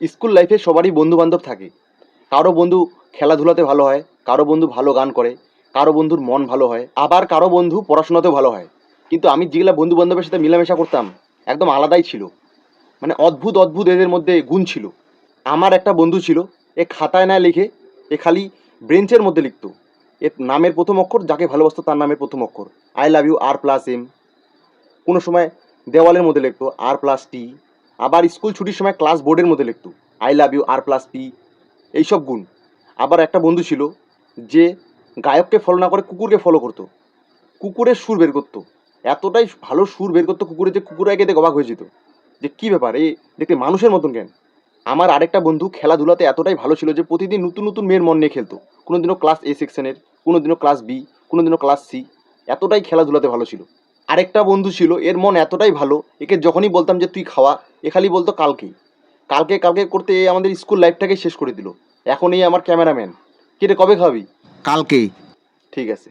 School লাইফে সবারই বন্ধু বান্ধব থাকে। কারো বন্ধু খেলাধুলাতে ভালো হয়, কারো বন্ধু ভালো গান করে, কারো বন্ধুর মন ভালো হয়, আবার কারো বন্ধু পড়াশোনাতেও ভালো হয়। কিন্তু আমি যেগুলা বন্ধু বান্ধবের সাথে মেলামেশা করতাম একদম আলাদাই ছিল। মানে অদ্ভুত অদ্ভুত এদের মধ্যে গুণ ছিল। আমার একটা বন্ধু ছিল, এ খাতায় না লিখে এ খালি ব্রেঞ্চের মধ্যে লিখতো। এর নামের প্রথম অক্ষর, যাকে ভালোবাসতো তার নামের প্রথম অক্ষর, I love you R plus M. কোনো সময় দেওয়ালের মধ্যে লিখতো আর প্লাস টি। আবার স্কুল ছুটির সময় ক্লাস বোর্ডের মধ্যে লিখতো I love you R plus P. এইসব গুণ। আবার একটা বন্ধু ছিল যে গায়ককে ফলো না করে কুকুরকে ফলো করতো, কুকুরের সুর বের করতো। এতটাই ভালো সুর বের করতো কুকুরের যে কুকুর আগে দেখে অবাক হয়ে যেত যে কী ব্যাপার, এ দেখতে মানুষের মতন কেন। আমার আরেকটা বন্ধু খেলাধুলাতে এতটাই ভালো ছিল যে প্রতিদিন নতুন নতুন মেয়ের মন নিয়ে খেলতো। কোনোদিনও ক্লাস এ সেকশনের, কোনোদিনও ক্লাস বি, কোনোদিনও ক্লাস সি। এতটাই খেলাধুলাতে ভালো ছিল। আরেকটা বন্ধু ছিল, এর মন এতটাই ভালো, একে যখনই বলতাম যে তুই খাওয়া, এ খালি বলতো কালকে। কালকে কালকে করতে এ আমাদের স্কুল লাইফটাকে শেষ করে দিল। এখন এই আমার ক্যামেরাম্যান। কে রে, কবে খাবি? কালকে। ঠিক আছে।